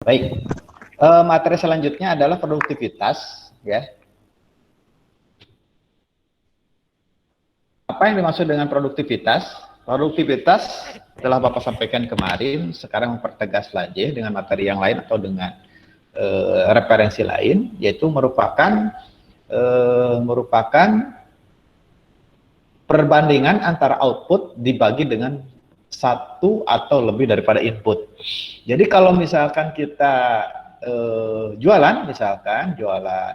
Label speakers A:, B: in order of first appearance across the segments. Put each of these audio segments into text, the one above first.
A: Baik, materi selanjutnya adalah produktivitas, ya. Apa yang dimaksud dengan produktivitas? Produktivitas telah Bapak sampaikan kemarin, sekarang mempertegas lagi dengan materi yang lain atau dengan referensi lain, yaitu merupakan perbandingan antara output dibagi dengan satu atau lebih daripada input. Jadi kalau misalkan kita jualan, misalkan jualan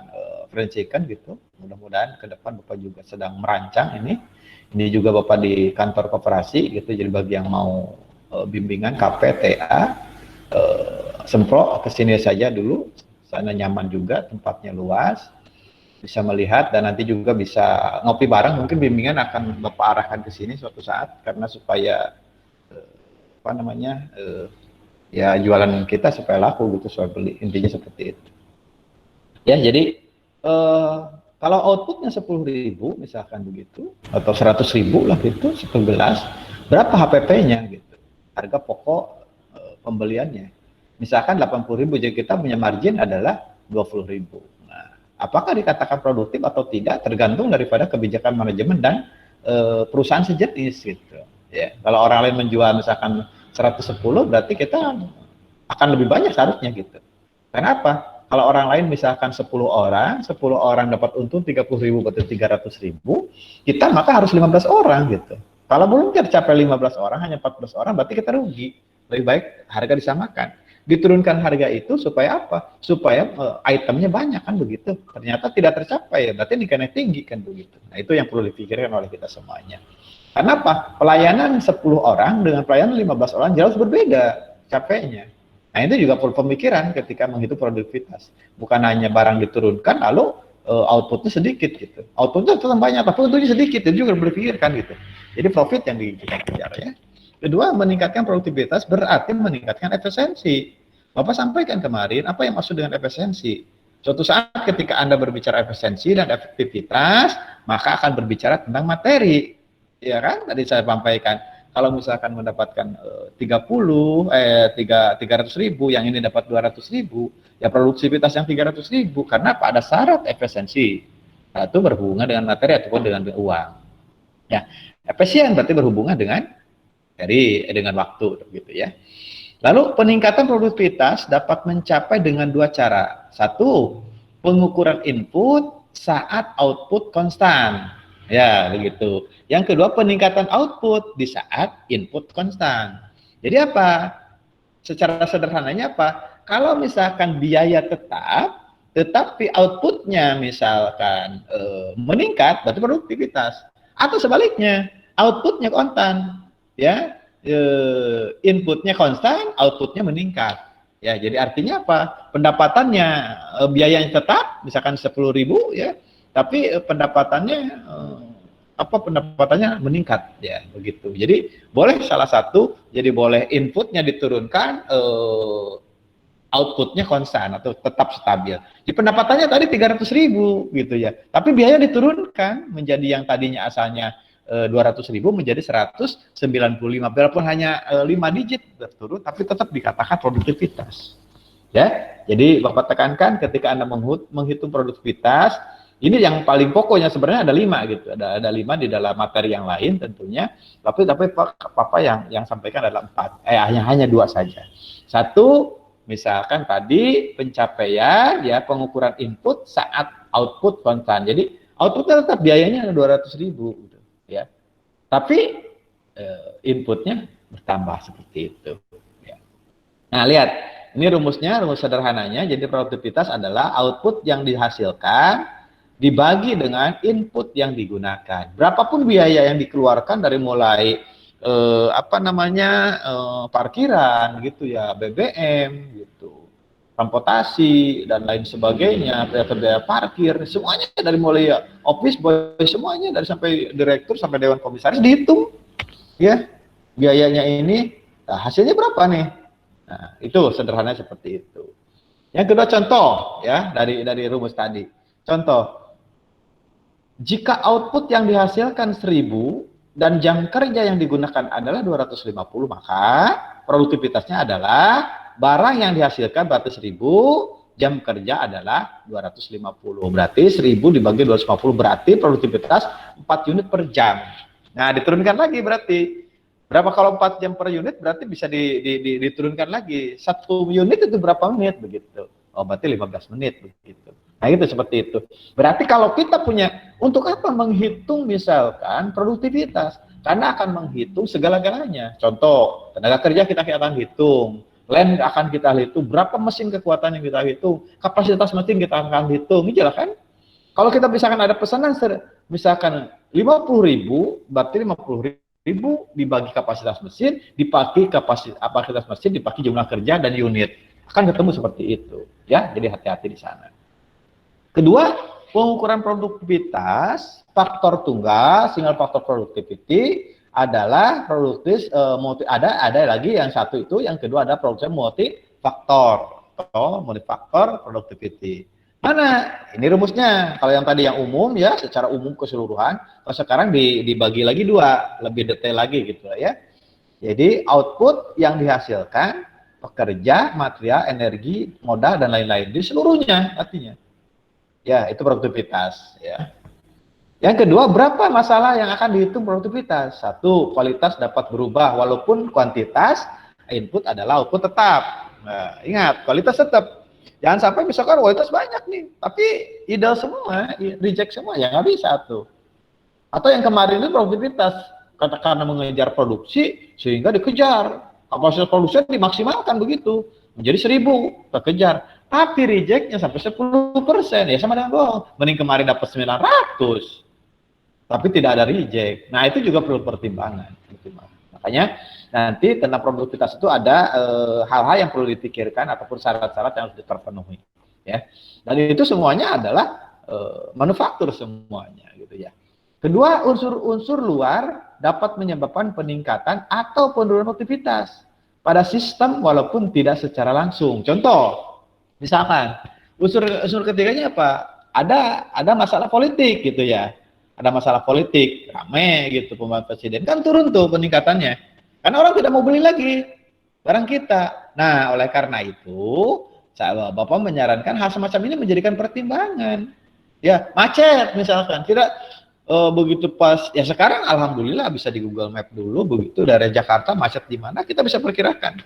A: fried chicken gitu, mudah-mudahan ke depan Bapak juga sedang merancang ini juga Bapak di kantor koperasi gitu, jadi bagi yang mau bimbingan KP, TA, sempro kesini saja dulu, sana nyaman juga, tempatnya luas, bisa melihat dan nanti juga bisa ngopi bareng. Mungkin bimbingan akan Bapak arahkan ke sini suatu saat karena supaya ya jualan kita supaya laku gitu, supaya beli, intinya seperti itu. Ya, jadi kalau outputnya 10.000 misalkan begitu, atau 100.000 lah gitu, 1 gelas, berapa HPP-nya gitu, harga pokok pembeliannya. Misalkan 80.000, jadi kita punya margin adalah 20.000. Nah, apakah dikatakan produktif atau tidak tergantung daripada kebijakan manajemen dan perusahaan sejenis gitu. Ya, kalau orang lain menjual misalkan 110, berarti kita akan lebih banyak seharusnya gitu. Kenapa? Kalau orang lain misalkan 10 orang dapat untung 30.000 berarti 300.000, kita maka harus 15 orang gitu. Kalau belum tercapai 15 orang, hanya 14 orang, berarti kita rugi. Lebih baik harga disamakan. Diturunkan harga itu supaya apa? Supaya itemnya banyak kan begitu. Ternyata tidak tercapai, ya berarti nilainya tinggi kan begitu. Nah, itu yang perlu dipikirkan oleh kita semuanya. Kenapa? Pelayanan 10 orang dengan pelayanan 15 orang jauh berbeda capeknya. Nah, itu juga perlu pemikiran ketika menghitung produktivitas. Bukan hanya barang diturunkan lalu outputnya sedikit gitu. Outputnya tetap banyak, tapi untuknya sedikit, itu juga berpikirkan gitu. Jadi profit yang kita kejar ya. Kedua, meningkatkan produktivitas berarti meningkatkan efisiensi. Bapak sampaikan kemarin, apa yang maksud dengan efisiensi? Suatu saat ketika Anda berbicara efisiensi dan efektivitas, maka akan berbicara tentang materi. Ya kan? Tadi saya sampaikan, kalau misalkan mendapatkan 300.000, yang ini dapat 200.000, ya produktivitas yang 300.000, karena apa? Ada syarat efisiensi. Itu berhubungan dengan materi ataupun dengan uang. Ya, efisien berarti berhubungan dengan waktu, gitu ya. Lalu peningkatan produktivitas dapat mencapai dengan dua cara. Satu, pengukuran input saat output konstan. Ya, begitu. Yang kedua, peningkatan output di saat input konstan. Jadi apa? Secara sederhananya apa? Kalau misalkan biaya tetap, tetapi outputnya misalkan meningkat, berarti produktivitas. Atau sebaliknya, outputnya konstan, ya, inputnya konstan, outputnya meningkat. Ya, jadi artinya apa? Pendapatannya biayanya tetap, misalkan 10.000 ya, tapi pendapatannya meningkat ya, begitu. Jadi boleh salah satu, jadi boleh inputnya diturunkan, outputnya konstan atau tetap stabil. Jadi pendapatannya tadi 300.000 gitu ya, tapi biaya diturunkan menjadi yang tadinya asalnya 200.000 menjadi 195, walaupun hanya 5 digit berturun, tapi tetap dikatakan produktivitas. Ya, jadi Bapak tekankan ketika Anda menghitung produktivitas, ini yang paling pokoknya sebenarnya ada 5 gitu, ada 5 di dalam materi yang lain tentunya, tapi Bapak yang sampaikan adalah 4, hanya 2 saja. Satu, misalkan tadi pencapaian ya pengukuran input saat output konstan. Jadi outputnya tetap biayanya 200.000 gitu, ya. Tapi inputnya bertambah seperti itu. Ya. Nah, lihat, ini rumusnya, rumus sederhananya. Jadi produktivitas adalah output yang dihasilkan dibagi dengan input yang digunakan. Berapapun biaya yang dikeluarkan dari mulai parkiran gitu ya, BBM gitu, transportasi dan lain sebagainya, biaya parkir, semuanya dari mulai office boy, semuanya dari sampai direktur sampai dewan komisaris dihitung ya, biayanya ini, nah, hasilnya berapa nih? Nah, itu sederhananya seperti itu. Yang kedua, contoh ya dari rumus tadi. Contoh, jika output yang dihasilkan 1.000 dan jam kerja yang digunakan adalah 250, maka produktivitasnya adalah barang yang dihasilkan berarti 1000, jam kerja adalah 250. Berarti 1000 dibagi 250 berarti produktivitas 4 unit per jam. Nah, diturunkan lagi berarti. Berapa kalau 4 jam per unit berarti bisa diturunkan lagi. 1 unit itu berapa menit begitu. Oh, berarti 15 menit begitu. Nah, itu seperti itu. Berarti kalau kita punya, untuk apa menghitung misalkan produktivitas? Karena akan menghitung segala-galanya. Contoh, tenaga kerja kita akan hitung, land akan kita hitung, berapa mesin kekuatan yang kita hitung, kapasitas mesin kita akan hitung, ini jelas kan? Kalau kita misalkan ada pesanan misalkan 50.000, berarti 50.000 dibagi kapasitas mesin, dibagi kapasitas mesin, dibagi jumlah kerja dan unit. Akan ketemu seperti itu, ya. Jadi hati-hati di sana. Kedua, pengukuran produktivitas, faktor tunggal, single factor productivity adalah produktif ada lagi yang satu itu, yang kedua ada produktif multifaktor atau multifaktor productivity. Mana? Ini rumusnya. Kalau yang tadi yang umum ya, secara umum keseluruhan, kalau sekarang dibagi lagi dua, lebih detail lagi gitu ya. Jadi output yang dihasilkan pekerja, material, energi, modal dan lain-lain di seluruhnya artinya. Ya, itu produktivitas ya. Yang kedua, berapa masalah yang akan dihitung produktivitas? Satu, kualitas dapat berubah walaupun kuantitas input adalah output tetap. Nah, ingat, kualitas tetap. Jangan sampai misalkan kualitas banyak nih, tapi ideal semua, reject semua, ya nggak bisa tuh. Atau yang kemarin itu produktivitas, karena mengejar produksi sehingga dikejar. Kapasitas produksi dimaksimalkan begitu, menjadi 1000, terkejar. Tapi rejectnya sampai 10%, ya sama dengan bohong. Mending kemarin dapat 900, tapi tidak ada reject. Nah, itu juga perlu pertimbangan. Makanya nanti tentang produktivitas itu ada hal-hal yang perlu dipikirkan ataupun syarat-syarat yang harus terpenuhi. Ya, dan itu semuanya adalah manufaktur semuanya, gitu ya. Kedua, unsur-unsur luar dapat menyebabkan peningkatan atau penurunan produktivitas pada sistem walaupun tidak secara langsung. Contoh, misalkan unsur ketiganya apa? Ada masalah politik gitu ya. Ada masalah politik, rame gitu pembantu presiden, kan turun tuh peningkatannya. Karena orang tidak mau beli lagi barang kita. Nah, oleh karena itu, Bapak menyarankan hal semacam ini menjadikan pertimbangan. Ya, macet misalkan, tidak begitu pas, ya sekarang alhamdulillah bisa di Google Map dulu, begitu dari Jakarta macet di mana, kita bisa perkirakan.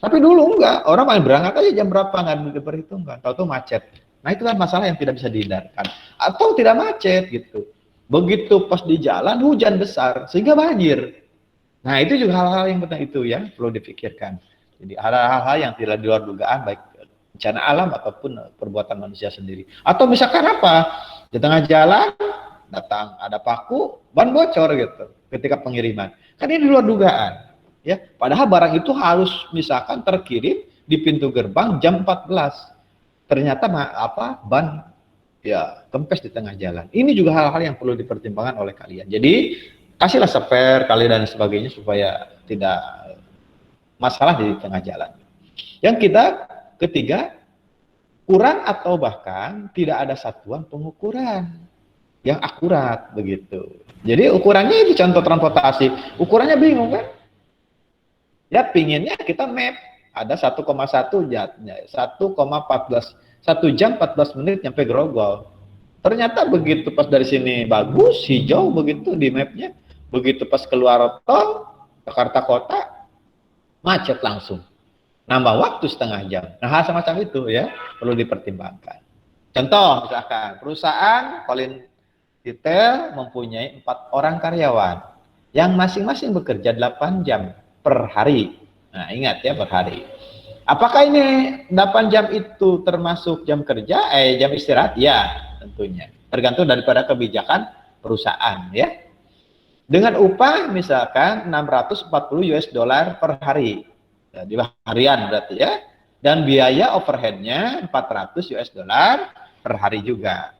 A: Tapi dulu enggak, orang main berangkat aja jam berapa, nggak diperhitungkan, tahu-tahu macet. Nah, itu kan masalah yang tidak bisa dihindarkan. Atau tidak macet gitu. Begitu pas di jalan hujan besar sehingga banjir. Nah, itu juga hal-hal yang penting itu ya, perlu dipikirkan. Jadi ada hal-hal yang tidak di luar dugaan, baik bencana alam ataupun perbuatan manusia sendiri. Atau misalkan apa? Di tengah jalan datang ada paku, ban bocor gitu ketika pengiriman. Kan ini di luar dugaan. Ya, padahal barang itu harus misalkan terkirim di pintu gerbang jam 14. Ternyata ban ya kempes di tengah jalan. Ini juga hal-hal yang perlu dipertimbangkan oleh kalian. Jadi kasihlah spare kali dan sebagainya supaya tidak masalah di tengah jalan. Yang ketiga, kurang atau bahkan tidak ada satuan pengukuran yang akurat begitu. Jadi ukurannya itu contoh transportasi, ukurannya bingung kan? Ya pinginnya kita map ada 1,1 jatnya, 1,14 1 jam 14 menit nyampe Grogol. Ternyata begitu pas dari sini bagus, hijau begitu di mapnya. Begitu pas keluar tol, Jakarta Kota, macet langsung. Nambah waktu setengah jam. Nah, hal semacam itu ya, perlu dipertimbangkan. Contoh, misalkan, perusahaan Colin Detail mempunyai 4 orang karyawan, yang masing-masing bekerja 8 jam per hari. Nah, ingat ya, per hari. Apakah ini 8 jam itu termasuk jam kerja, jam istirahat? Ya, tentunya. Tergantung daripada kebijakan perusahaan, ya. Dengan upah misalkan 640 US dollar per hari. Ya, di harian berarti ya. Dan biaya overheadnya 400 US dollar per hari juga.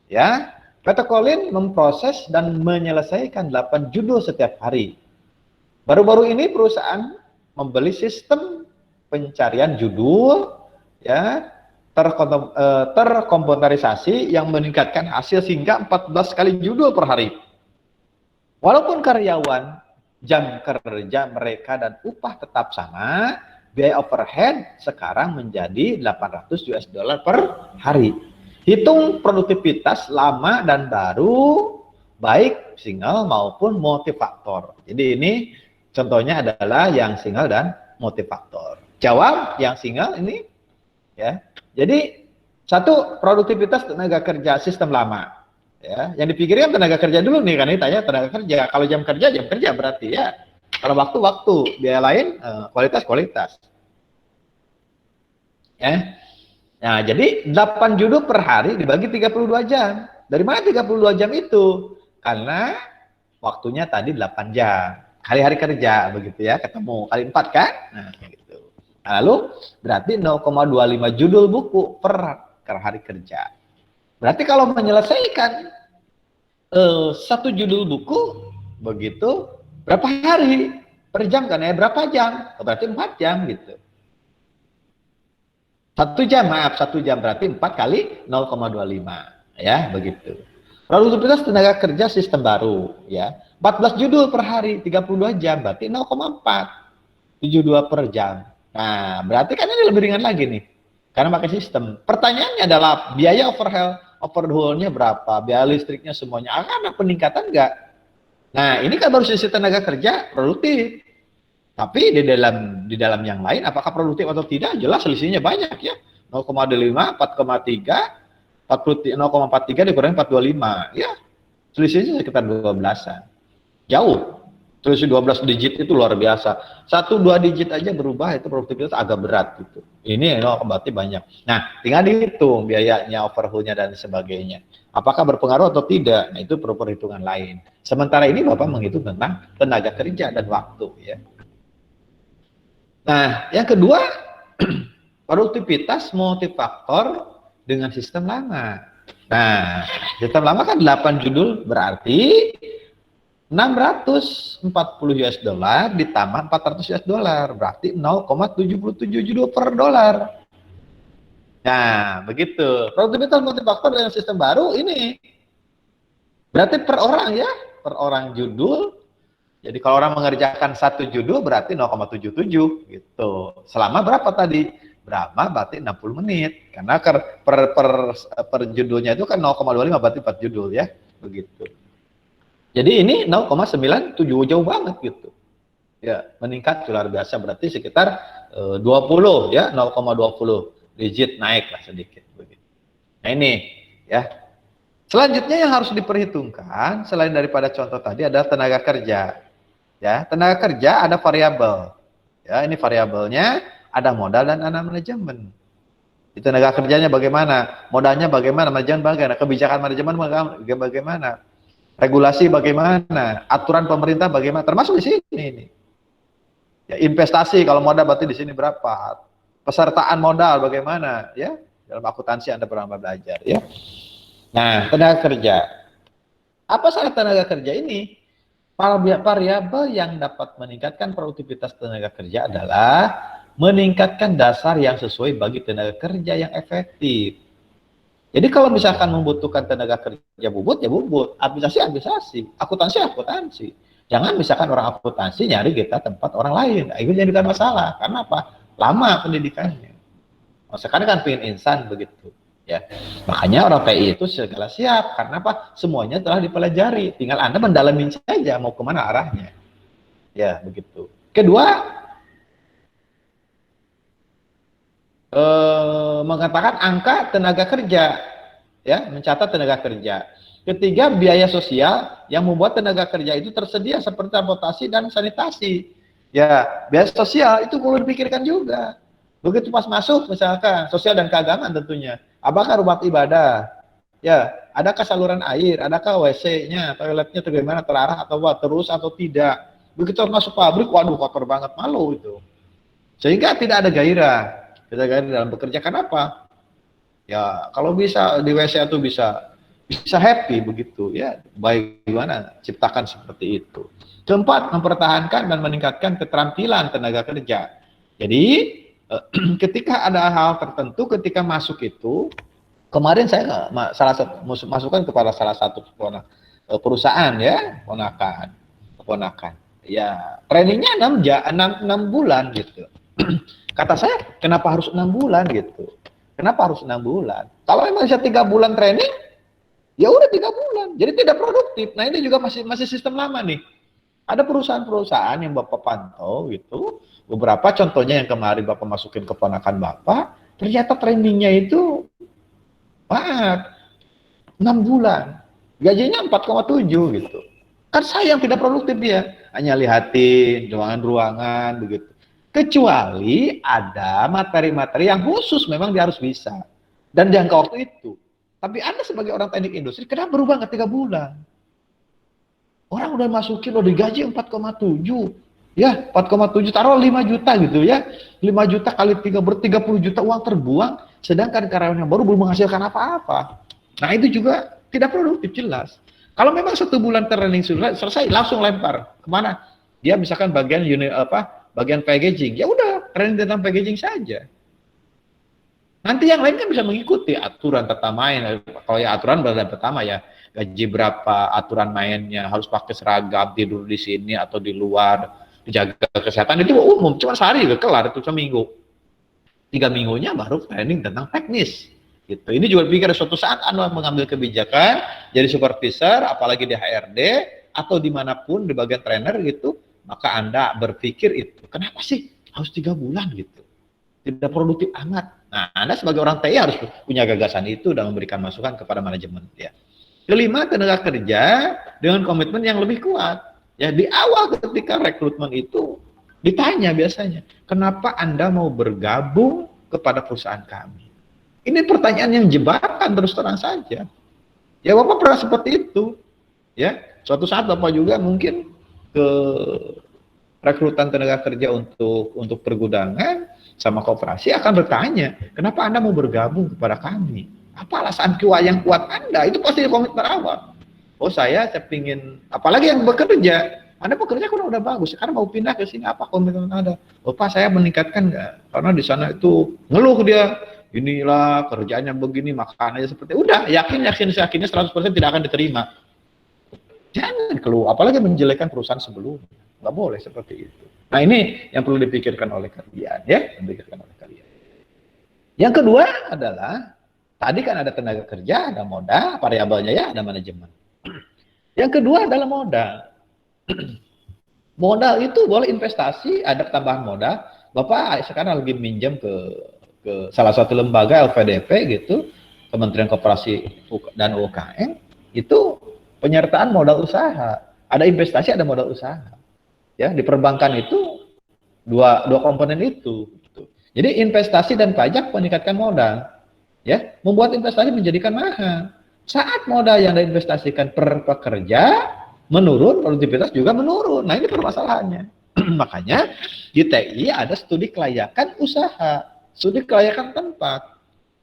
A: Ya. PT Colin memproses dan menyelesaikan 8 judul setiap hari. Baru-baru ini perusahaan membeli sistem pencarian judul ya terkomputerisasi yang meningkatkan hasil hingga 14 kali judul per hari. Walaupun karyawan, jam kerja mereka dan upah tetap sama, biaya overhead sekarang menjadi 800 US dollar per hari. Hitung produktivitas lama dan baru, baik single maupun multifaktor. Jadi ini contohnya adalah yang single dan multifaktor. Jawab yang single ini, ya. Jadi satu, produktivitas tenaga kerja sistem lama. Ya, yang dipikirkan tenaga kerja dulu nih, kan ini tanya tenaga kerja. Kalau jam kerja berarti ya. Kalau waktu, biaya lain kualitas. Ya. Nah, jadi 8 judul per hari dibagi 32 jam. Dari mana 32 jam itu? Karena waktunya tadi 8 jam. Hari-hari kerja begitu ya, ketemu kali 4 kan? Nah, gitu. Nah, lalu berarti 0,25 judul buku per hari kerja. Berarti kalau menyelesaikan satu judul buku begitu berapa hari per jam kan ya? Berapa jam? Berarti 4 jam gitu. 1 jam berarti 4 kali 0,25 ya begitu. Produktivitas tenaga kerja sistem baru ya. 14 judul per hari 32 jam berarti 0,4 72 per jam. Nah, berarti kan ini lebih ringan lagi nih. Karena pakai sistem. Pertanyaannya adalah biaya overhaul-nya berapa? Biaya listriknya semuanya. Akan ada peningkatan enggak? Nah, ini kan baru sisi tenaga kerja produktif. Tapi di dalam yang lain apakah produktif atau tidak? Jelas selisihnya banyak ya. 0,5, 4,3, 0,43 dikurangi 425. Ya, selisihnya sekitar 12-an. Jauh. Selisih 12 digit itu luar biasa. 1-2 digit aja berubah itu produktivitas agak berat gitu. Ini berarti banyak. Nah, tinggal dihitung biayanya, overhaul-nya dan sebagainya. Apakah berpengaruh atau tidak? Nah, itu perlu perhitungan lain. Sementara ini Bapak menghitung tentang tenaga kerja dan waktu ya. Nah, yang kedua, produktivitas multifaktor dengan sistem lama. Nah, sistem lama kan 8 judul berarti 640 US dollar ditambah 400 US dollar berarti 0,77 judul per dolar. Nah, begitu. Produktivitas multifaktor dengan sistem baru ini berarti per orang ya, per orang judul. Jadi kalau orang mengerjakan satu judul berarti 0,77 gitu. Selama berapa tadi? Berarti 60 menit. Karena per judulnya itu kan 0,25 berarti 4 judul ya. Begitu. Jadi ini 0,97 jauh banget gitu. Ya, meningkat luar biasa berarti sekitar 20 ya, 0,20 digit naik lah sedikit begitu. Nah, ini ya. Selanjutnya yang harus diperhitungkan selain daripada contoh tadi adalah tenaga kerja. Ya, tenaga kerja ada variabel. Ya, ini variabelnya ada modal dan ada manajemen. Di tenaga kerjanya bagaimana? Modalnya bagaimana? Manajemen bagaimana? Kebijakan manajemen bagaimana? Regulasi bagaimana? Aturan pemerintah bagaimana? Termasuk di sini ini. Ya, investasi kalau modal berarti di sini berapa? Pesertaan modal bagaimana? Ya, dalam akuntansi Anda pernah belajar ya. Nah, tenaga kerja. Apa syarat tenaga kerja ini? Variabel yang dapat meningkatkan produktivitas tenaga kerja adalah meningkatkan dasar yang sesuai bagi tenaga kerja yang efektif. Jadi kalau misalkan membutuhkan tenaga kerja bubut, ya bubut. Administrasi, akuntansi. Jangan misalkan orang akuntansi nyari kita tempat orang lain. Nah, itu jadi masalah. Karena apa? Lama pendidikannya. Nah, sekarang kan pengen instan begitu. Ya, makanya orang PI itu segala siap. Karena apa? Semuanya telah dipelajari. Tinggal Anda mendalami saja mau kemana arahnya. Ya, begitu. Kedua, mengatakan angka tenaga kerja, ya, mencatat tenaga kerja. Ketiga, biaya sosial yang membuat tenaga kerja itu tersedia seperti transportasi dan sanitasi. Ya, biaya sosial itu perlu dipikirkan juga. Begitu pas masuk, misalkan sosial dan keagamaan tentunya. Apakah rumah ibadah? Ya, adakah saluran air? Adakah WC-nya, toiletnya bagaimana, terarah atau terus atau tidak? Begitu masuk pabrik, waduh kotor banget, malu itu. Sehingga tidak ada gairah. Kita dalam bekerja. Kenapa? Ya kalau bisa di WC itu bisa happy begitu ya. Bagaimana ciptakan seperti itu. Keempat, mempertahankan dan meningkatkan keterampilan tenaga kerja. Jadi ketika ada hal tertentu ketika masuk itu, kemarin saya masukkan kepada salah satu perusahaan ya, keponakan. Ya, trainingnya 6 bulan gitu. Kata saya, kenapa harus 6 bulan gitu? Kenapa harus 6 bulan? Kalau memang bisa 3 bulan training, ya udah 3 bulan. Jadi tidak produktif. Nah ini juga masih sistem lama nih. Ada perusahaan-perusahaan yang Bapak pantau gitu, beberapa contohnya yang kemarin Bapak masukin keponakan Bapak, ternyata trainingnya itu, maaf, 6 bulan. Gajinya 4,7 gitu. Kan sayang, tidak produktif dia. Hanya lihatin ruangan-ruangan begitu. Kecuali ada materi-materi yang khusus memang dia harus bisa. Dan jangka waktu itu. Tapi Anda sebagai orang teknik industri, kenapa berubah nggak 3 bulan? Orang udah masukin, udah digaji 4,7. Ya, 4,7 taruh 5 juta gitu ya. 5 juta kali 3 ber-30 juta uang terbuang, sedangkan karyawan yang baru belum menghasilkan apa-apa. Nah, itu juga tidak produktif jelas. Kalau memang 1 bulan training sudah selesai, langsung lempar kemana? Dia misalkan bagian bagian packaging. Ya udah, training tentang packaging saja. Nanti yang lain kan bisa mengikuti aturan tata main. Kalau ya aturan berada pertama ya, gaji berapa, aturan mainnya, harus pakai seragam, tidur di sini atau di luar, dijaga kesehatan, itu umum, cuma sehari udah kelar, itu seminggu. 3 minggunya baru training tentang teknis. Gitu. Ini juga pikir suatu saat Anda mengambil kebijakan, jadi supervisor, apalagi di HRD, atau dimanapun di bagian trainer gitu, maka Anda berpikir itu, kenapa sih harus 3 bulan gitu? Tidak produktif amat. Nah, Anda sebagai orang TI harus punya gagasan itu dan memberikan masukan kepada manajemen. Ya. Kelima, tenaga kerja dengan komitmen yang lebih kuat. Ya, di awal ketika rekrutmen itu ditanya biasanya, kenapa Anda mau bergabung kepada perusahaan kami? Ini pertanyaan yang jebakan terus terang saja. Ya, Bapak pernah seperti itu. Ya, suatu saat Bapak juga mungkin ke rekrutan tenaga kerja untuk pergudangan sama koperasi akan bertanya, kenapa Anda mau bergabung kepada kami? Apa alasan yang kuat Anda? Itu pasti komitmen awal. Oh saya pingin, apalagi yang bekerja, Anda bekerja kan udah bagus, sekarang mau pindah ke sini, apa komitmen Anda? Oh Pak, saya meningkatkan nggak? Karena di sana itu ngeluh dia, inilah kerjanya begini, makanannya seperti, udah yakinnya 100% tidak akan diterima. Jangan keluar, apalagi menjelekkan perusahaan sebelumnya. Nggak boleh seperti itu. Nah ini yang perlu dipikirkan oleh kalian, ya, dipikirkan oleh kalian. Yang kedua adalah, tadi kan ada tenaga kerja, ada modal, variabelnya ya, ada manajemen. Yang kedua adalah modal. Modal itu boleh investasi, ada tambahan modal. Bapak sekarang lagi minjem ke salah satu lembaga LPDP gitu, Kementerian Koperasi dan UKM, itu penyertaan modal usaha. Ada investasi, ada modal usaha. Ya, di perbankan itu dua komponen itu. Jadi investasi dan pajak meningkatkan modal, ya, membuat investasi menjadikan mahal. Saat modal yang diinvestasikan per pekerja menurun, produktivitas juga menurun. Nah ini permasalahannya. Makanya di TI ada studi kelayakan usaha, studi kelayakan tempat.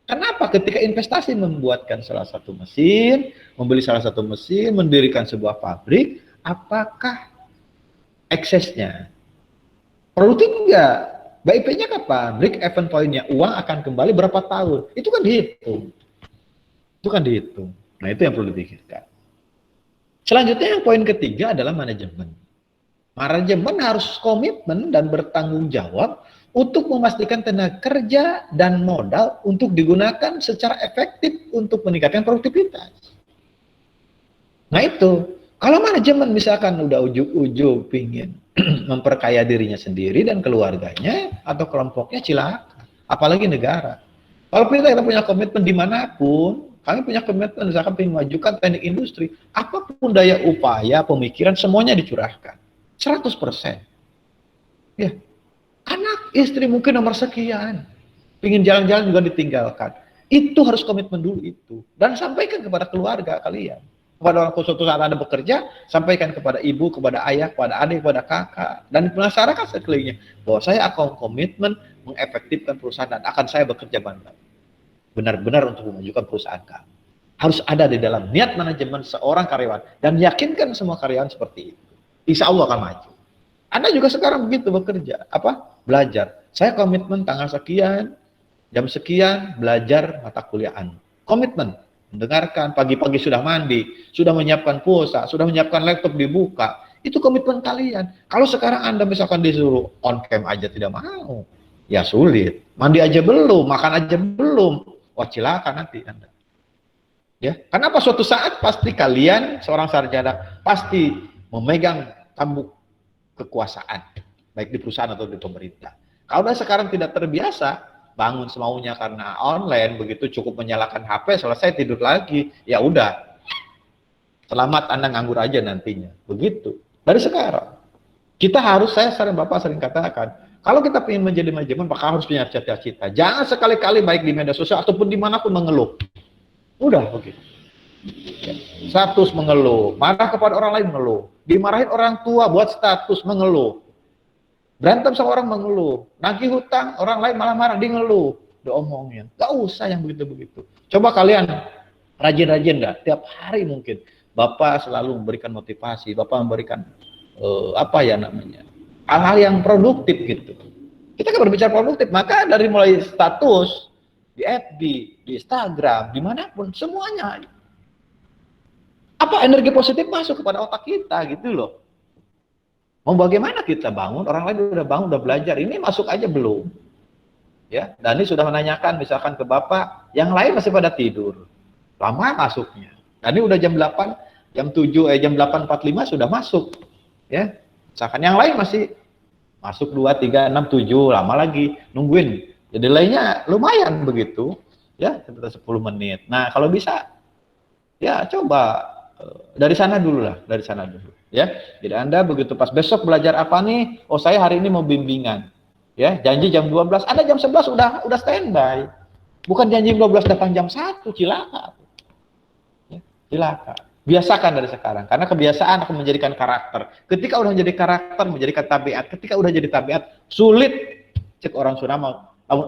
A: Kenapa? Ketika investasi membuatkan salah satu mesin, membeli salah satu mesin, mendirikan sebuah pabrik, apakah eksesnya produktif enggak? BIP-nya kapan? Break even point-nya, uang akan kembali berapa tahun? Itu kan dihitung. Nah itu yang perlu dipikirkan. Selanjutnya yang poin ketiga adalah manajemen. Manajemen harus komitmen dan bertanggung jawab untuk memastikan tenaga kerja dan modal untuk digunakan secara efektif untuk meningkatkan produktivitas. Nah itu, kalau manajemen misalkan udah ujug-ujug pingin memperkaya dirinya sendiri dan keluarganya atau kelompoknya, silakan. Apalagi negara. Kalau kita punya komitmen dimanapun, kami punya komitmen misalkan ingin memajukan teknik industri, apapun daya upaya, pemikiran, semuanya dicurahkan. 100%. Ya, anak, istri mungkin nomor sekian, ingin jalan-jalan juga ditinggalkan. Itu harus komitmen dulu itu. Dan sampaikan kepada keluarga kalian. Kepada orang suatu saat Anda bekerja, sampaikan kepada ibu, kepada ayah, kepada adik, kepada kakak, dan masyarakat sekelilingnya bahwa saya akan komitmen mengefektifkan perusahaan dan akan saya bekerja benar-benar untuk memajukan perusahaan kami. Harus ada di dalam niat manajemen seorang karyawan dan yakinkan semua karyawan seperti itu. Insya Allah akan maju. Anda juga sekarang begitu bekerja, belajar. Saya komitmen tanggal sekian, jam sekian belajar mata kuliah Anda. Komitmen. Mendengarkan, pagi-pagi sudah mandi, sudah menyiapkan pulsa, sudah menyiapkan laptop dibuka, itu komitmen kalian. Kalau sekarang Anda misalkan disuruh on cam aja tidak mau, Ya sulit. Mandi aja belum, makan aja belum. Wah cilaka nanti Anda. Ya, kenapa suatu saat pasti kalian seorang sarjana pasti memegang tampuk kekuasaan, baik di perusahaan atau di pemerintah. Kalau udah sekarang tidak terbiasa, bangun semaunya karena online, begitu cukup menyalakan HP, selesai tidur lagi, ya udah, selamat Anda nganggur aja nantinya. Begitu. Dari sekarang, kita harus, saya sering Bapak sering katakan, kalau kita ingin menjadi manajemen, maka harus punya cita-cita. Jangan sekali-kali baik di media sosial ataupun dimanapun mengeluh. Udah, oke. Status mengeluh, marah kepada orang lain mengeluh, dimarahin orang tua buat status mengeluh, berantem sama orang mengeluh, nagih hutang orang lain malah marah, dia ngeluh, diomongin. Gak usah yang begitu-begitu. Coba kalian rajin-rajin dah, tiap hari mungkin Bapak selalu memberikan motivasi, Bapak memberikan apa ya namanya, hal-hal yang produktif gitu. Kita kan berbicara produktif, maka dari mulai status di FB, di Instagram, dimanapun semuanya. Apa energi positif masuk kepada otak kita gitu loh. Mau bagaimana kita bangun, orang lain udah bangun, udah belajar, ini masuk aja belum. Ya, dan ini sudah menanyakan misalkan ke Bapak, yang lain masih pada tidur. Lama masuknya. Dan ini udah jam 8, jam 7, jam 8.45 sudah masuk. Ya. Misalkan yang lain masih masuk 2, 3, 6, 7, lama lagi nungguin. Jadi lainnya lumayan begitu. Ya, sekitar 10 menit. Nah, kalau bisa ya coba dari sana dulu lah, dari sana dulu ya. Jadi Anda begitu pas besok belajar apa nih, oh saya hari ini mau bimbingan ya, janji jam 12, Anda jam 11 udah standby, bukan janji 12 datang jam 1, cilaka ya, cilaka. Biasakan dari sekarang, karena kebiasaan akan menjadikan karakter. Ketika udah menjadi karakter, menjadikan tabiat, ketika udah jadi tabiat, sulit, cek orang Sunda,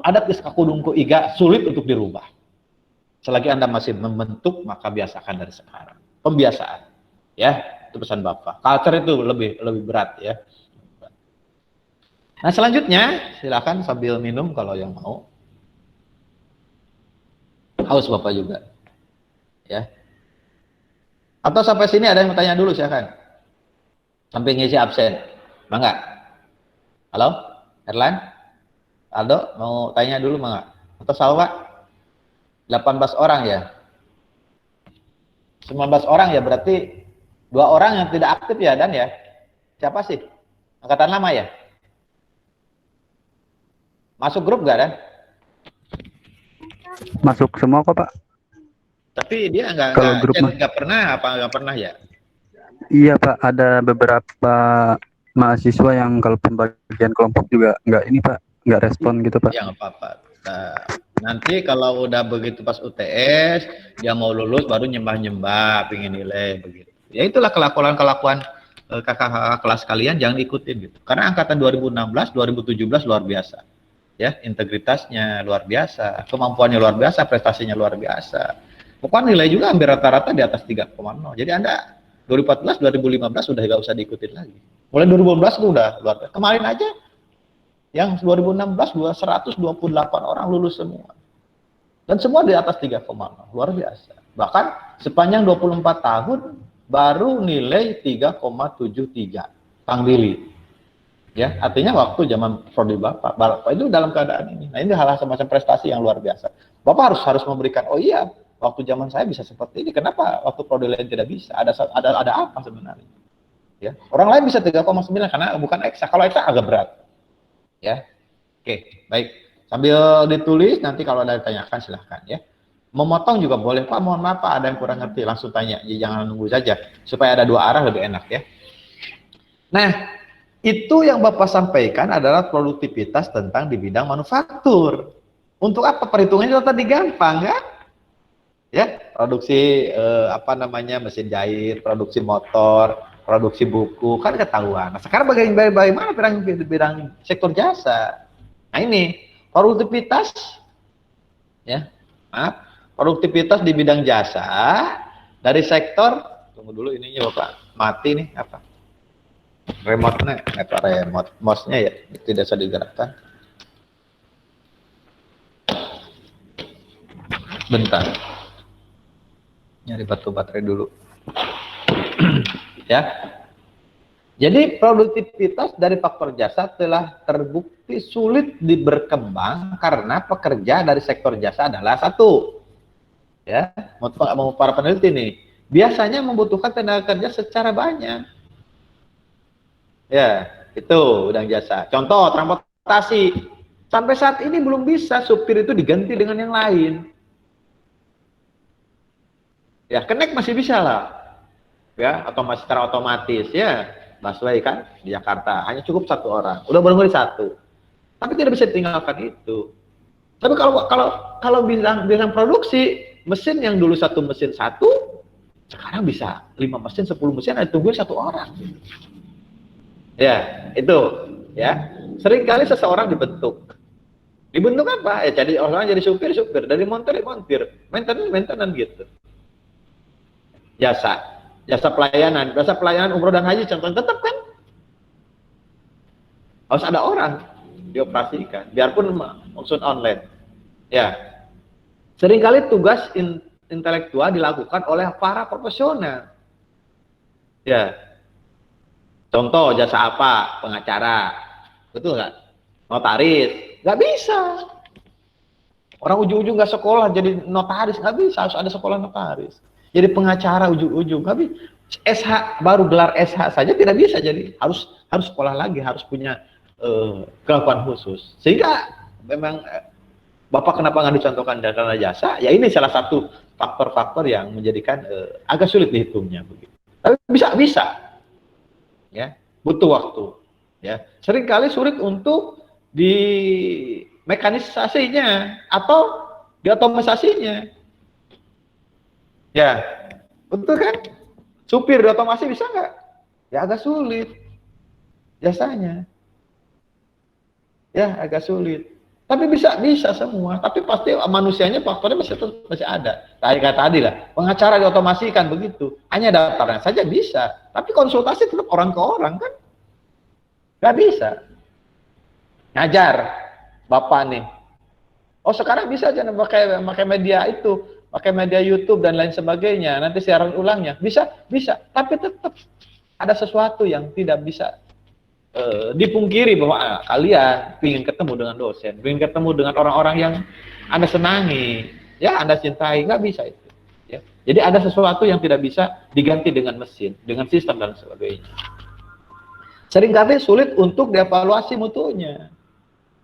A: adat geus kakudung ku iga, sulit untuk dirubah. Selagi Anda masih membentuk, maka biasakan dari sekarang. Pembiasaan. Ya, itu pesan Bapak. Culture itu lebih berat ya. Nah, selanjutnya silakan sambil minum kalau yang mau. Haus Bapak juga. Ya. Atau sampai sini ada yang mau tanya dulu silakan. Sampai ngisi absen. Mangga. Halo? Erlan? Aldo mau tanya dulu mangga? Atau Salwa? 18 orang ya? 19 orang ya, berarti 2 orang yang tidak aktif ya Dan ya? Siapa sih? Angkatan lama ya? Masuk grup gak Dan?
B: Masuk semua kok Pak.
A: Tapi dia nggak pernah ya?
B: Iya Pak, ada beberapa mahasiswa yang kalau pembagian kelompok juga nggak ini Pak, nggak respon gitu Pak.
A: Ya nggak apa-apa. Nah, nanti kalau udah begitu pas UTS, dia mau lulus baru nyembah-nyembah, pingin nilai begitu. Ya itulah kelakuan kakak-kakak kelas kalian, jangan ikutin gitu. Karena angkatan 2016, 2017 luar biasa. Ya, integritasnya luar biasa, kemampuannya luar biasa, prestasinya luar biasa. Pokoknya nilai juga hampir rata-rata di atas 3,0. Jadi Anda 2014, 2015 sudah nggak usah diikutin lagi. Mulai 2015 itu udah luar biasa. Kemarin aja yang 2016 128 orang lulus semua. Dan semua di atas 3,0. Luar biasa. Bahkan sepanjang 24 tahun baru nilai 3,73. Kang Billy. Ya, artinya waktu zaman prodi Bapak itu dalam keadaan ini. Nah, ini hal-hal semacam prestasi yang luar biasa. Bapak harus memberikan, oh iya, waktu zaman saya bisa seperti ini, kenapa waktu prodi lain tidak bisa? Ada apa sebenarnya? Ya, orang lain bisa 3,9 karena bukan eksak. Kalau eksak agak berat. Ya. Oke, baik. Sambil ditulis nanti kalau ada yang ditanyakan silahkan ya. Memotong juga boleh, Pak. Mohon maaf Pak, ada yang kurang ngerti, langsung tanya. Jangan nunggu saja supaya ada 2 arah lebih enak ya. Nah, itu yang Bapak sampaikan adalah produktivitas tentang di bidang manufaktur. Untuk apa? Perhitungannya tadi gampang kan? Ya, produksi mesin jahit, produksi motor, produksi buku, kan ketahuan. Nah, sekarang bagaimana bidang sektor jasa? Nah, ini produktivitas ya. Maaf, produktivitas di bidang jasa dari sektor, tunggu dulu ininya Bapak, mati nih apa? Remote mouse-nya ya tidak bisa digerakkan. Bentar, nyari baterai dulu ya. Jadi produktivitas dari faktor jasa telah terbukti sulit berkembang karena pekerja dari sektor jasa adalah satu, ya, mau para peneliti nih, biasanya membutuhkan tenaga kerja secara banyak. Ya, itu bidang jasa. Contoh transportasi, sampai saat ini belum bisa supir itu diganti dengan yang lain. Ya, Connect masih bisa lah, ya, secara otomatis, ya. Busway kan di Jakarta hanya cukup satu orang, udah barangkali satu, tapi tidak bisa ditinggalkan itu. Tapi kalau bidang produksi, mesin yang dulu satu mesin satu, sekarang bisa 5 mesin, 10 mesin, ada tungguin satu orang. Ya, itu, ya. Seringkali seseorang dibentuk apa? Ya jadi orang jadi supir, dari montir, maintenance gitu. Jasa pelayanan umroh dan haji contohnya tetap kan harus ada orang dioperasikan, biarpun maksud online. Ya, seringkali tugas intelektual dilakukan oleh para profesional. Ya, contoh jasa apa? Pengacara, betul nggak? Notaris, nggak bisa. Orang ujung-ujung nggak sekolah jadi notaris, nggak bisa, harus ada sekolah notaris. Jadi pengacara ujung-ujung, tapi SH baru gelar SH saja tidak bisa, jadi harus sekolah lagi, harus punya kelakuan khusus. Sehingga memang Bapak kenapa nggak dicontohkan dana jasa? Ya ini salah satu faktor-faktor yang menjadikan agak sulit dihitungnya begitu. Tapi bisa, ya, butuh waktu. Ya, seringkali sulit untuk di mekanisasinya atau diotomatisasinya. Ya, betul kan? Supir diotomasi bisa nggak? Ya agak sulit jasanya. Ya agak sulit. Tapi bisa semua. Tapi pasti manusianya faktornya masih ada. Kayak tadi lah, pengacara diotomasikan begitu. Hanya daftarnya saja bisa. Tapi konsultasi tetap orang ke orang kan? Nggak bisa. Ngajar, Bapak nih. Oh sekarang bisa aja pakai media itu, pakai media YouTube dan lain sebagainya. Nanti siaran ulangnya bisa. Tapi tetap ada sesuatu yang tidak bisa dipungkiri bahwa kalian ingin ketemu dengan dosen, ingin ketemu dengan orang-orang yang Anda senangi, ya Anda cintai, nggak bisa itu. Ya. Jadi ada sesuatu yang tidak bisa diganti dengan mesin, dengan sistem dan sebagainya. Seringkali sulit untuk dievaluasi mutunya.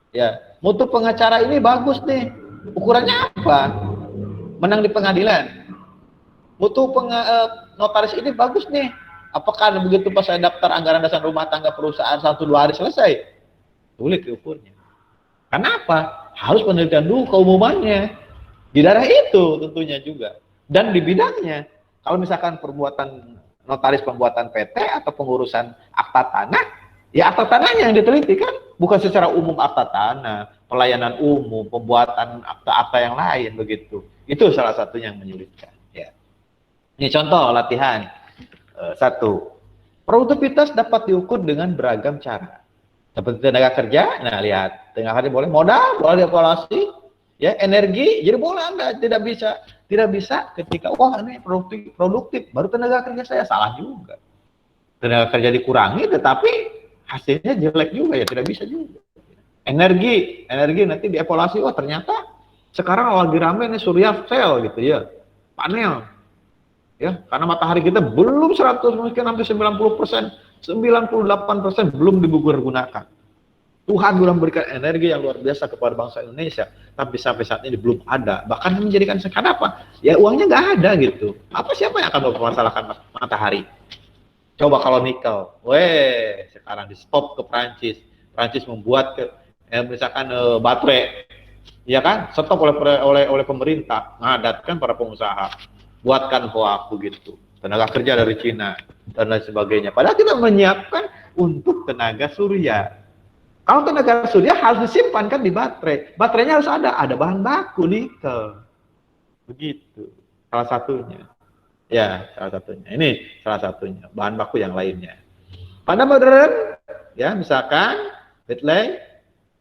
A: Ya, mutu pengacara ini bagus nih. Ukurannya apa? Menang di pengadilan. Mutu notaris ini bagus nih. Apakah begitu pas saya daftar anggaran dasar rumah tangga perusahaan 1-2 hari selesai? Sulit diukurnya. Kenapa? Harus penelitian dulu keumumannya. Di daerah itu tentunya juga. Dan di bidangnya. Kalau misalkan perbuatan notaris pembuatan PT atau pengurusan akta tanah, ya akta tanahnya yang diteliti kan, bukan secara umum akta tanah, pelayanan umum, pembuatan akta-akta yang lain begitu. Itu salah satu yang menyulitkan. Ya. Ini contoh latihan. Satu, produktivitas dapat diukur dengan beragam cara. Seperti tenaga kerja, nah lihat, tenaga kerja boleh, modal boleh dievaluasi, ya energi, jadi boleh Anda tidak bisa ketika wah ini produktif, baru tenaga kerja saya salah juga. Tenaga kerja dikurangi, tetapi hasilnya jelek juga ya tidak bisa juga. Energi nanti dievaluasi, oh ternyata sekarang lagi rame nih surya cell gitu ya, panel. Ya, karena matahari kita belum 100, mungkin hampir 90%, 98% belum dipergunakan. Tuhan belum memberikan energi yang luar biasa kepada bangsa Indonesia, tapi sampai saat ini belum ada. Bahkan menjadikan sekarang apa? Ya uangnya nggak ada gitu. Siapa yang akan mempermasalahkan matahari? Coba kalau nikel, sekarang di stop ke Prancis. Prancis membuat misalkan baterai, ya kan? Stop oleh pemerintah, ngadatkan para pengusaha. Buatkan hoax begitu, tenaga kerja dari Cina dan lain sebagainya. Padahal kita menyiapkan untuk tenaga surya. Kalau tenaga surya harus disimpan kan di baterai. Baterainya harus ada bahan baku nikel. Begitu. Salah satunya. Ya, salah satunya. Ini salah satunya. Bahan baku yang lainnya. Pada modern, ya misalkan Hitler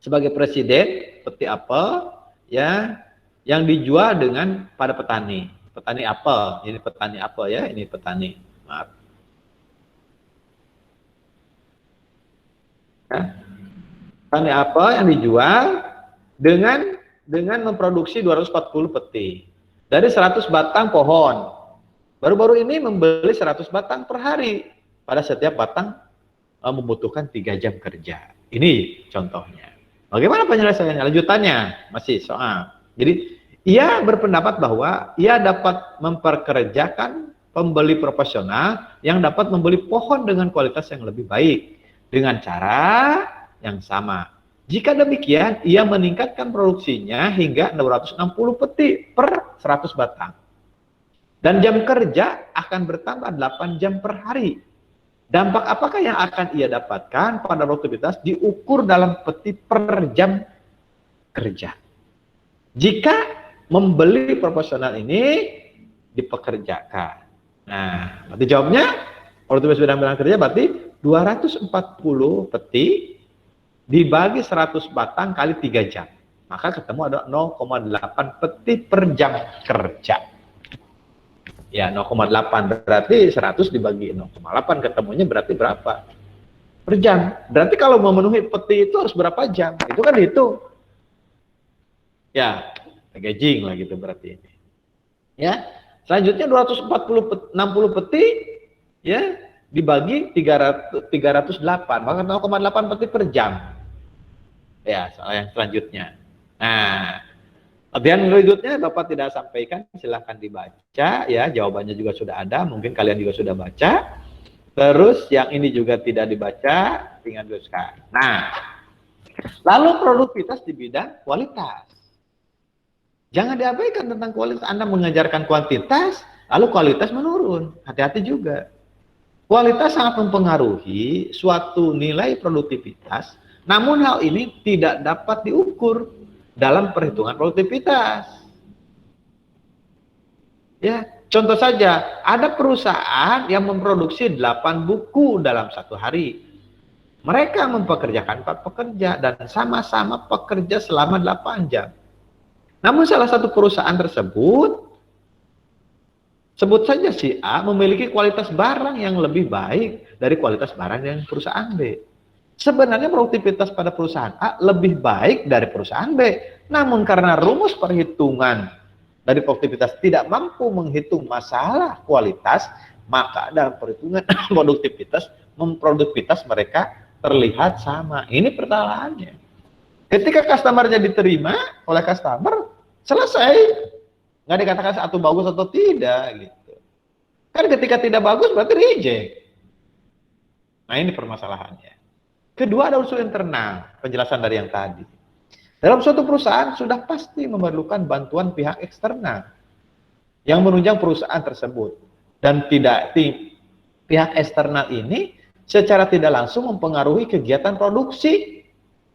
A: sebagai presiden seperti apel, ya yang dijual dengan pada petani. Petani apel, ini petani apel ya, ini petani, maaf. Ya. Tani apel yang dijual dengan memproduksi 240 peti dari 100 batang pohon. Baru-baru ini membeli 100 batang per hari. Pada setiap batang membutuhkan 3 jam kerja. Ini contohnya. Bagaimana penyelesaiannya? Lanjutannya masih soal. Jadi ia berpendapat bahwa ia dapat memperkerjakan pembeli profesional yang dapat membeli pohon dengan kualitas yang lebih baik dengan cara yang sama. Jika demikian, ia meningkatkan produksinya hingga 260 peti per 100 batang. Dan jam kerja akan bertambah 8 jam per hari. Dampak apakah yang akan ia dapatkan pada produktivitas diukur dalam peti per jam kerja. Jika membeli profesional ini dipekerjakan. Nah, berarti jawabnya produktivitas bidang kerja berarti 240 peti dibagi 100 batang kali 3 jam. Maka ketemu ada 0,8 peti per jam kerja. Ya, 0,8 berarti 100 dibagi 0,8 ketemunya berarti berapa? Per jam. Berarti kalau memenuhi peti itu harus berapa jam? Itu kan dihitung. Ya, packaging lah gitu berarti ini. Ya. Selanjutnya 260 peti ya dibagi 308, maka 0,8 peti per jam. Ya, soal yang selanjutnya. Nah, latihan berikutnya Bapak tidak sampaikan, silahkan dibaca ya, jawabannya juga sudah ada, mungkin kalian juga sudah baca. Terus yang ini juga tidak dibaca, tinggal teruskan. Nah, lalu produktivitas di bidang kualitas. Jangan diabaikan tentang kualitas. Anda mengajarkan kuantitas, lalu kualitas menurun. Hati-hati juga. Kualitas sangat mempengaruhi suatu nilai produktivitas, namun hal ini tidak dapat diukur dalam perhitungan produktivitas. Ya, contoh saja, ada perusahaan yang memproduksi 8 buku dalam satu hari. Mereka mempekerjakan 4 pekerja dan sama-sama pekerja selama 8 jam. Namun salah satu perusahaan tersebut, sebut saja si A, memiliki kualitas barang yang lebih baik dari kualitas barang yang perusahaan B. Sebenarnya produktivitas pada perusahaan A lebih baik dari perusahaan B. Namun karena rumus perhitungan dari produktivitas tidak mampu menghitung masalah kualitas, maka dalam perhitungan produktivitas mereka terlihat sama. Ini pertalaannya. Ketika customer-nya diterima oleh customer, selesai. Nggak dikatakan satu bagus atau tidak. Gitu. Kan ketika tidak bagus berarti reject. Nah ini permasalahannya. Kedua ada unsur internal, penjelasan dari yang tadi. Dalam suatu perusahaan sudah pasti memerlukan bantuan pihak eksternal yang menunjang perusahaan tersebut. Dan pihak eksternal ini secara tidak langsung mempengaruhi kegiatan produksi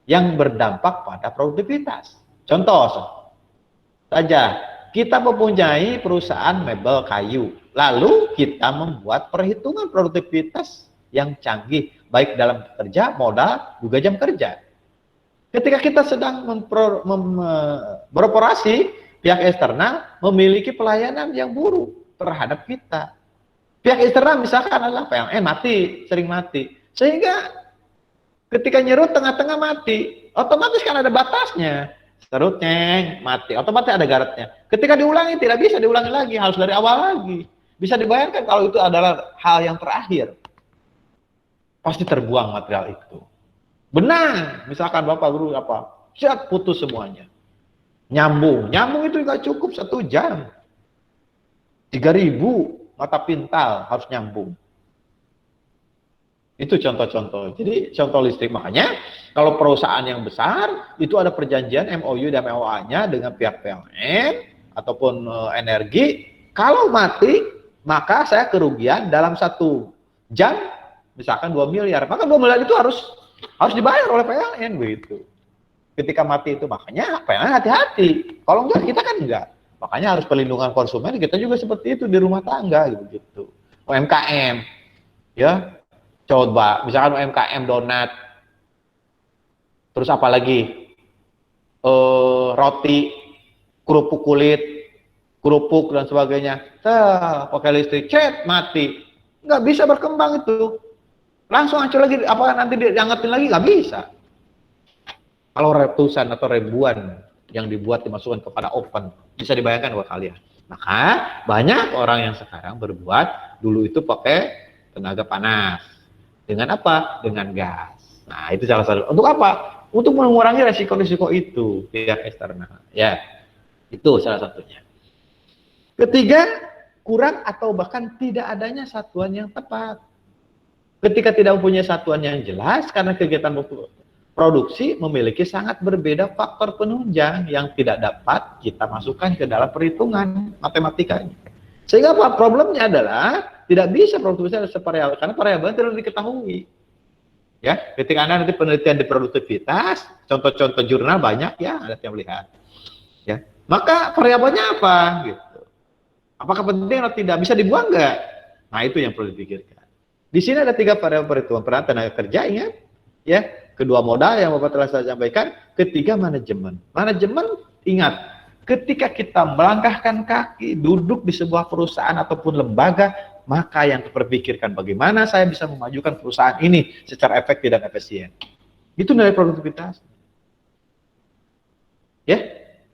A: yang berdampak pada produktivitas. Contoh saja, kita mempunyai perusahaan mebel kayu, lalu kita membuat perhitungan produktivitas yang canggih, baik dalam kerja, modal, juga jam kerja. Ketika kita sedang beroperasi, pihak eksternal memiliki pelayanan yang buruk terhadap kita. Pihak eksternal misalkan adalah PLN mati, sering mati, sehingga ketika nyerut tengah-tengah mati, otomatis kan ada batasnya. Serutnya mati, otomatis ada garetnya. Ketika diulangi tidak bisa diulangi lagi, harus dari awal lagi. Bisa dibayangkan kalau itu adalah hal yang terakhir. Pasti terbuang material itu. Benar, misalkan Bapak Guru apa? Siap putus semuanya. Nyambung itu nggak cukup 1 jam. 3.000 mata pintal harus nyambung. Itu contoh-contoh. Jadi contoh listrik, makanya kalau perusahaan yang besar itu ada perjanjian MOU dan MOA-nya dengan pihak PLN ataupun energi. Kalau mati, maka saya kerugian dalam 1 jam misalkan 2 miliar. Maka 2 miliar itu harus dibayar oleh PLN begitu. Ketika mati itu, makanya PLN hati-hati. Kalau enggak, kita kan enggak. Makanya harus perlindungan konsumen, kita juga seperti itu di rumah tangga gitu. UMKM ya. Coba, misalkan UMKM donat, terus apa lagi? Roti, kerupuk kulit, kerupuk dan sebagainya. Pakai listrik, mati. Nggak bisa berkembang itu. Langsung hancur lagi, apa nanti diangetin lagi? Nggak bisa. Kalau ratusan atau ribuan yang dibuat dimasukkan kepada oven, bisa dibayangkan buat kalian. Maka banyak orang yang sekarang berbuat dulu itu pakai tenaga panas. Dengan apa? Dengan gas. Nah, itu salah satu. Untuk apa? Untuk mengurangi resiko-resiko itu pihak eksternal. Ya, itu salah satunya. Ketiga, kurang atau bahkan tidak adanya satuan yang tepat. Ketika tidak mempunyai satuan yang jelas, karena kegiatan produksi memiliki sangat berbeda faktor penunjang yang tidak dapat kita masukkan ke dalam perhitungan matematikanya. Sehingga apa? Problemnya adalah tidak bisa produktivitas sevariabel karena variabel tidak diketahui. Ya, ketika Anda nanti penelitian di produktivitas, contoh-contoh jurnal banyak ya, ada yang melihat. Ya, maka variabelnya apa? Gitu. Apakah penting atau tidak? Bisa dibuang nggak? Nah, itu yang perlu dipikirkan. Di sini ada 3 variabel perhitungan: peran tenaga kerja, ingat, ya. Kedua, modal yang Bapak telah saya sampaikan. Ketiga, manajemen. Manajemen, ingat, ketika kita melangkahkan kaki, duduk di sebuah perusahaan ataupun lembaga, maka yang terpikirkan bagaimana saya bisa memajukan perusahaan ini secara efektif dan efisien. Itu nilai produktivitas. Ya,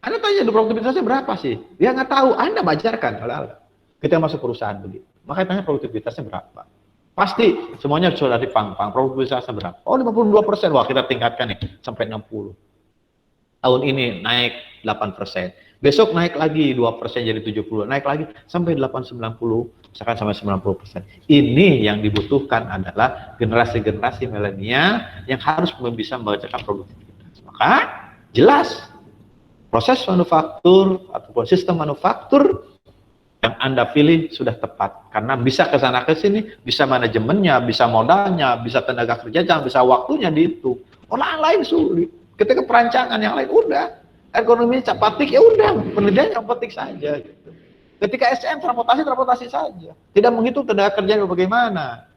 A: Anda tanya produktivitasnya berapa sih? Dia nggak tahu. Anda bajarkan kalau kita masuk perusahaan begitu. Makanya tanya produktivitasnya berapa. Pasti semuanya sudah dipang-pang. Produktivitasnya berapa? Oh, 52%. Wah, kita tingkatkan nih sampai 60. Tahun ini naik 8%. Besok naik lagi 2% jadi 70. Naik lagi sampai 8-90, misalkan sampai 90%. Ini yang dibutuhkan adalah generasi-generasi milenial yang harus bisa membacakan produktivitas. Maka jelas proses manufaktur ataupun sistem manufaktur yang Anda pilih sudah tepat, karena bisa ke sana ke sini, bisa manajemennya, bisa modalnya, bisa tenaga kerja, bisa waktunya dihitung. Orang lain sulit. Ketika perancangan yang lain udah, ekonomi capatik ya udah, penelitian yang petik saja. Gitu. Ketika SM transportasi saja, tidak menghitung tenaga kerjanya bagaimana,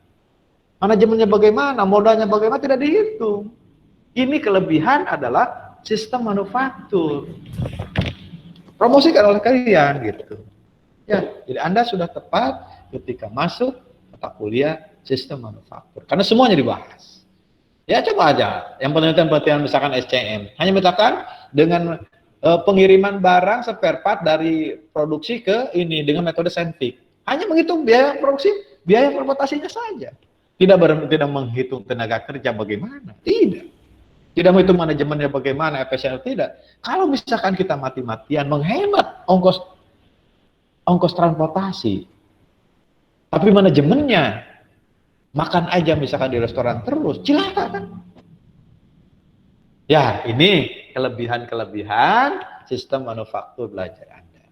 A: manajemennya bagaimana, modalnya bagaimana, tidak dihitung. Ini kelebihan adalah sistem manufaktur. Promosikan oleh kalian gitu. Ya, jadi Anda sudah tepat ketika masuk mata kuliah sistem manufaktur. Karena semuanya dibahas. Ya, coba aja. Yang penelitian-penelitian misalkan SCM. Hanya misalkan dengan pengiriman barang spare part dari produksi ke ini dengan metode scientific. Hanya menghitung biaya produksi, biaya transportasinya saja. Tidak menghitung tenaga kerja bagaimana. Tidak menghitung manajemennya bagaimana, efisien tidak. Kalau misalkan kita mati-matian menghemat ongkos transportasi, tapi manajemennya makan aja misalkan di restoran terus, cilaka kan? Ya, ini kelebihan-kelebihan sistem manufaktur belajar Anda.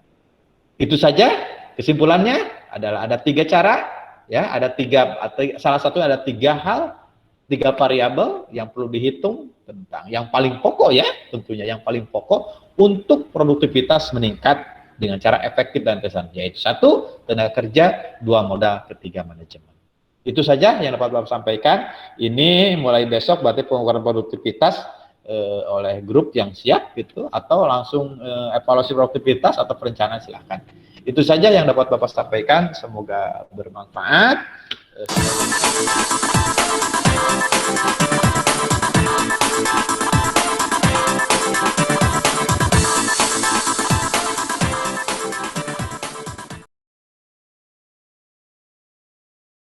A: Itu saja kesimpulannya adalah ada 3 cara, ya, ada 3, salah satu ada 3 hal, 3 variabel yang perlu dihitung tentang yang paling pokok ya, tentunya yang paling pokok untuk produktivitas meningkat dengan cara efektif dan efisien, yaitu 1 tenaga kerja, 2 modal, 3 manajemen. Itu saja yang dapat Bapak sampaikan. Ini mulai besok berarti pengukuran produktivitas oleh grup yang siap gitu, atau langsung evaluasi produktivitas atau perencanaan silakan. Itu saja yang dapat Bapak sampaikan, semoga bermanfaat.